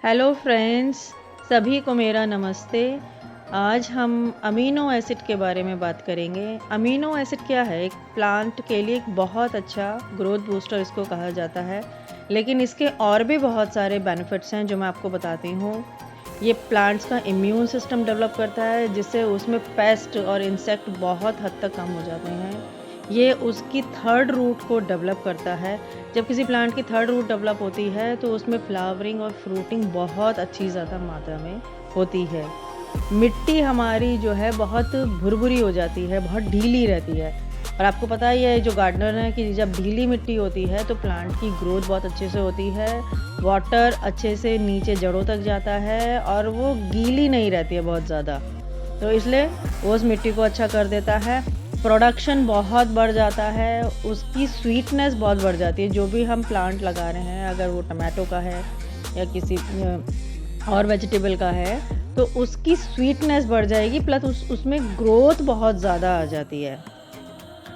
Hello friends, सभी को मेरा नमस्ते। आज हम अमीनो एसिड के बारे में बात करेंगे। अमीनो एसिड क्या है? एक प्लांट के लिए एक बहुत अच्छा ग्रोथ बूस्टर इसको कहा जाता है, लेकिन इसके और भी बहुत सारे बेनिफिट्स हैं जो मैं आपको बताती हूँ। ये प्लांट्स का इम्यून सिस्टम डेवलप करता है, जिससे उसमें पेस्ट और इंसेक्ट बहुत हद तक कम हो जाते हैं। ये उसकी थर्ड रूट को डेवलप करता है। जब किसी प्लांट की थर्ड रूट डेवलप होती है तो उसमें फ्लावरिंग और फ्रूटिंग बहुत अच्छी ज़्यादा मात्रा में होती है। मिट्टी हमारी जो है बहुत भुरभुरी हो जाती है, बहुत ढीली रहती है। और आपको पता ही है जो गार्डनर है कि जब ढीली मिट्टी होती है तो प्लांट की ग्रोथ बहुत अच्छे से होती है, वाटर अच्छे से नीचे जड़ों तक जाता है और वो गीली नहीं रहती है बहुत ज़्यादा। तो इसलिए वो उस मिट्टी को अच्छा कर देता है। प्रोडक्शन बहुत बढ़ जाता है, उसकी स्वीटनेस बहुत बढ़ जाती है। जो भी हम प्लांट लगा रहे हैं, अगर वो टमाटो का है या किसी और वेजिटेबल का है, तो उसकी स्वीटनेस बढ़ जाएगी, प्लस उसमें ग्रोथ बहुत ज़्यादा आ जाती है।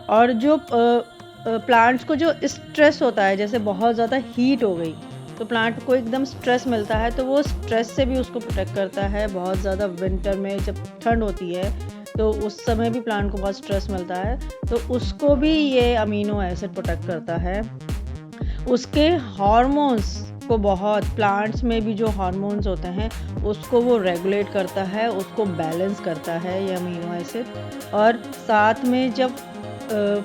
और जो प्लांट्स को जो स्ट्रेस होता है, जैसे बहुत ज़्यादा हीट हो गई तो प्लांट को एकदम स्ट्रेस मिलता है, तो वो स्ट्रेस से भी उसको प्रोटेक्ट करता है। बहुत ज़्यादा विंटर में जब ठंड होती है तो उस समय भी प्लांट को बहुत स्ट्रेस मिलता है, तो उसको भी ये अमीनो एसिड प्रोटेक्ट करता है। उसके हार्मोन्स को बहुत, प्लांट्स में भी जो हार्मोन्स होते हैं उसको वो रेगुलेट करता है, उसको बैलेंस करता है ये अमीनो एसिड। और साथ में जब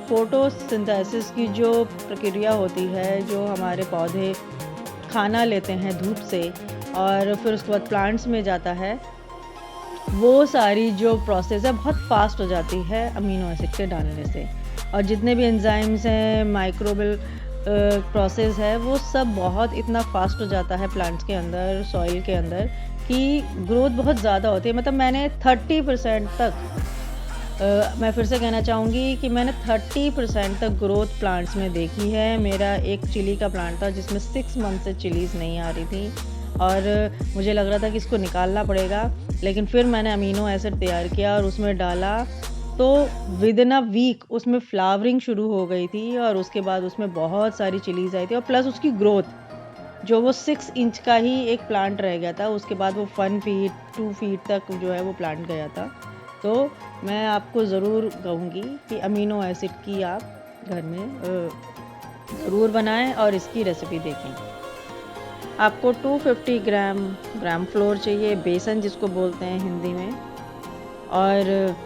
फोटोसिंथेसिस की जो प्रक्रिया होती है, जो हमारे पौधे खाना लेते हैं धूप से और फिर उसके बाद प्लांट्स में जाता है, वो सारी जो प्रोसेस है बहुत फास्ट हो जाती है अमीनो एसिड के डालने से। और जितने भी एंजाइम्स हैं, माइक्रोबियल प्रोसेस है, वो सब बहुत इतना फास्ट हो जाता है प्लांट्स के अंदर, सॉइल के अंदर, कि ग्रोथ बहुत ज़्यादा होती है। मतलब मैंने 30% तक मैं फिर से कहना चाहूँगी कि मैंने 30% तक ग्रोथ प्लांट्स में देखी है। मेरा एक चिली का प्लांट था जिसमें 6 मंथ से चिलीज़ नहीं आ रही थी और मुझे लग रहा था कि इसको निकालना पड़ेगा, लेकिन फिर मैंने अमीनो एसिड तैयार किया और उसमें डाला, तो विदिन अ वीक उसमें फ्लावरिंग शुरू हो गई थी और उसके बाद उसमें बहुत सारी चिलीज़ आई थी। और प्लस उसकी ग्रोथ, जो वो 6 इंच का ही एक प्लांट रह गया था, उसके बाद वो 1 फीट 2 फीट तक जो है वो प्लांट गया था। तो मैं आपको ज़रूर कहूँगी कि अमीनो एसिड की आप घर में ज़रूर बनाएं और इसकी रेसिपी देखें। आपको 250 ग्राम फ्लोर चाहिए, बेसन जिसको बोलते हैं हिंदी में, और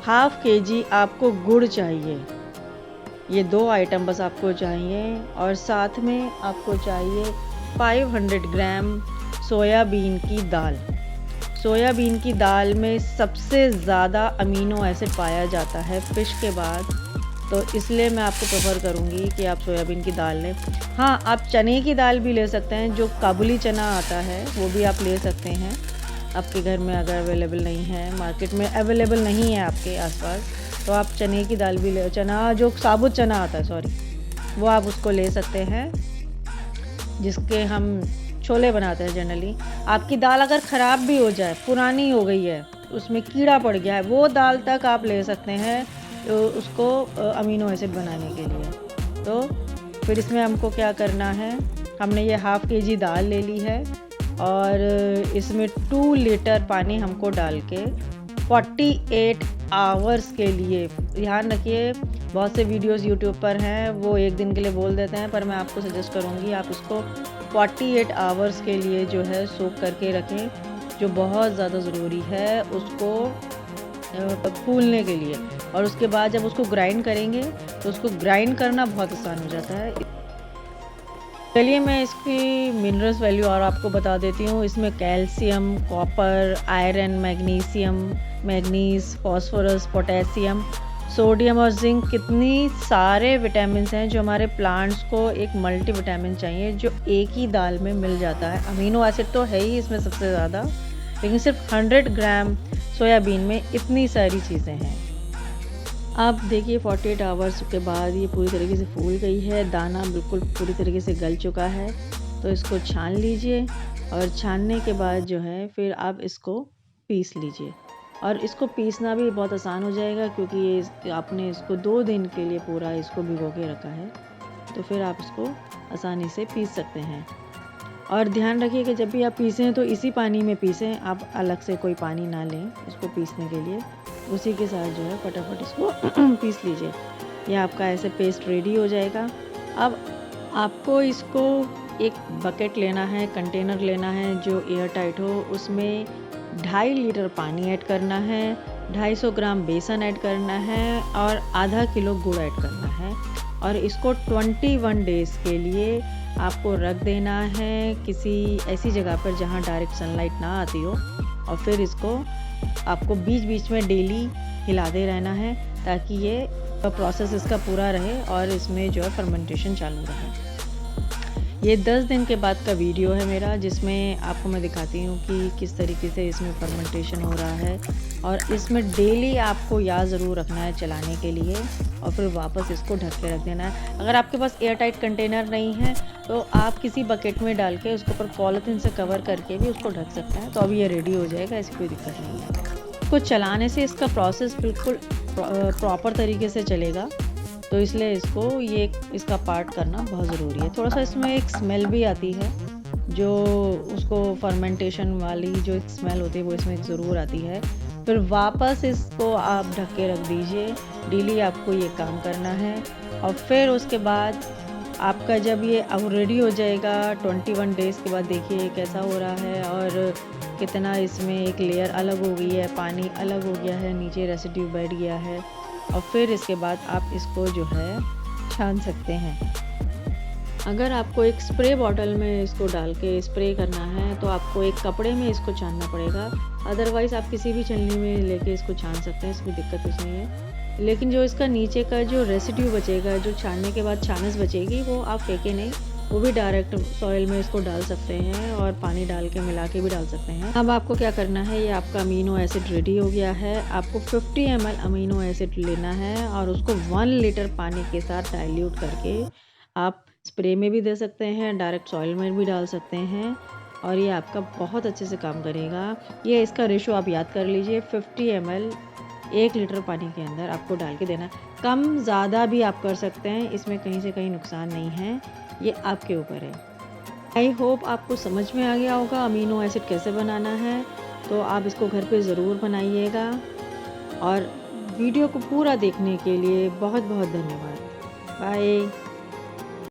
हाफ केजी आपको गुड़ चाहिए। ये 2 आइटम बस आपको चाहिए। और साथ में आपको चाहिए 500 ग्राम सोयाबीन की दाल। सोयाबीन की दाल में सबसे ज़्यादा अमीनो एसिड पाया जाता है फ़िश के बाद, तो इसलिए मैं आपको प्रेफर करूँगी कि आप सोयाबीन की दाल लें। हाँ, आप चने की दाल भी ले सकते हैं, जो काबुली चना आता है वो भी आप ले सकते हैं। आपके घर में अगर अवेलेबल नहीं है, मार्केट में अवेलेबल नहीं है आपके आसपास, तो आप चने की दाल भी ले, चना जो साबुत चना आता है, सॉरी, वो आप उसको ले सकते हैं, जिसके हम छोले बनाते हैं जनरली। आपकी दाल अगर ख़राब भी हो जाए, पुरानी हो गई है, उसमें कीड़ा पड़ गया है, वो दाल तक आप ले सकते हैं उसको अमीनो एसिड बनाने के लिए। तो फिर इसमें हमको क्या करना है, हमने ये हाफ केजी दाल ले ली है और इसमें 2 लीटर पानी हमको डाल के 48 आवर्स के लिए, ध्यान रखिए बहुत से वीडियोस यूट्यूब पर हैं वो एक दिन के लिए बोल देते हैं, पर मैं आपको सजेस्ट करूँगी आप इसको 48 आवर्स के लिए जो है सोक करके रखें, जो बहुत ज़्यादा ज़रूरी है उसको फूलने के लिए। और उसके बाद जब उसको ग्राइंड करेंगे तो उसको ग्राइंड करना बहुत आसान हो जाता है। चलिए मैं इसकी मिनरल्स वैल्यू और आपको बता देती हूँ। इसमें calcium, copper, iron, magnesium, manganese, phosphorus, potassium, sodium और जिंक, कितनी सारे विटामिन्स हैं जो हमारे प्लांट्स को एक मल्टी विटामिन चाहिए, जो एक ही दाल में मिल जाता है। अमीनो एसिड तो है ही इसमें सबसे ज़्यादा, लेकिन सिर्फ 100 ग्राम सोयाबीन में इतनी सारी चीज़ें हैं। आप देखिए 48 आवर्स के बाद ये पूरी तरीके से फूल गई है, दाना बिल्कुल पूरी तरीके से गल चुका है। तो इसको छान लीजिए और छानने के बाद जो है फिर आप इसको पीस लीजिए। और इसको पीसना भी बहुत आसान हो जाएगा, क्योंकि ये आपने इसको 2 दिन के लिए पूरा इसको भिगो के रखा है, तो फिर आप इसको आसानी से पीस सकते हैं। और ध्यान रखिए कि जब भी आप पीसें तो इसी पानी में पीसें, आप अलग से कोई पानी ना लें इसको पीसने के लिए। उसी के साथ जो है फटाफट इसको पीस लीजिए। ये आपका ऐसे पेस्ट रेडी हो जाएगा। अब आपको इसको एक बकेट लेना है, कंटेनर लेना है जो एयर टाइट हो, उसमें 2.5 लीटर पानी ऐड करना है, 250 ग्राम बेसन ऐड करना है और आधा किलो गुड़ ऐड करना है और इसको 21 डेज़ के लिए आपको रख देना है किसी ऐसी जगह पर जहाँ डायरेक्ट सनलाइट ना आती हो। और फिर इसको आपको बीच बीच में डेली हिलाते रहना है ताकि ये प्रोसेस इसका पूरा रहे और इसमें जो है फर्मेंटेशन चालू रहे। ये 10 दिन के बाद का वीडियो है मेरा, जिसमें आपको मैं दिखाती हूँ कि किस तरीके से इसमें फर्मेंटेशन हो रहा है। और इसमें डेली आपको याद ज़रूर रखना है चलाने के लिए और फिर वापस इसको ढक के रख देना है। अगर आपके पास एयर टाइट कंटेनर नहीं है तो आप किसी बकेट में डाल के उसके ऊपर पॉलीथीन से कवर करके भी उसको ढक सकते हैं। तो अभी ये रेडी हो जाएगा, ऐसी कोई दिक्कत नहीं है। इसको चलाने से इसका प्रोसेस बिल्कुल प्रॉपर तरीके से चलेगा, तो इसलिए इसका पार्ट करना बहुत ज़रूरी है। थोड़ा सा इसमें एक स्मेल भी आती है, जो उसको फर्मेंटेशन वाली जो एक स्मेल होती है वो इसमें ज़रूर आती है। फिर वापस इसको आप ढक के रख दीजिए। डेली आपको ये काम करना है और फिर उसके बाद आपका जब ये अब रेडी हो जाएगा 21 डेज़ के बाद, देखिए कैसा हो रहा है और कितना इसमें एक लेयर अलग हो गई है, पानी अलग हो गया है, नीचे रेसिड्यू बैठ गया है। और फिर इसके बाद आप इसको जो है छान सकते हैं। अगर आपको एक स्प्रे बॉटल में इसको डाल के स्प्रे करना है तो आपको एक कपड़े में इसको छानना पड़ेगा, अदरवाइज़ आप किसी भी छलनी में लेके इसको छान सकते हैं, इसमें दिक्कत कुछ नहीं है। लेकिन जो इसका नीचे का जो रेसिड्यू बचेगा, जो छानने के बाद छानस बचेगी, वो आप फेंके नहीं, वो भी डायरेक्ट सॉइल में इसको डाल सकते हैं और पानी डाल के मिला के भी डाल सकते हैं। अब आपको क्या करना है, ये आपका अमीनो एसिड रेडी हो गया है। आपको 50 ml अमीनो एसिड लेना है और उसको 1 लीटर पानी के साथ डाइल्यूट करके आप स्प्रे में भी दे सकते हैं, डायरेक्ट सॉइल में भी डाल सकते हैं और ये आपका बहुत अच्छे से काम करेगा। ये इसका रेशो आप याद कर लीजिए, 50 ml 1 लीटर पानी के अंदर आपको डाल के देना। कम ज़्यादा भी आप कर सकते हैं, इसमें कहीं से कहीं नुकसान नहीं है, ये आपके ऊपर है। आई होप आपको समझ में आ गया होगा अमीनो एसिड कैसे बनाना है, तो आप इसको घर पे ज़रूर बनाइएगा। और वीडियो को पूरा देखने के लिए बहुत बहुत धन्यवाद। बाय।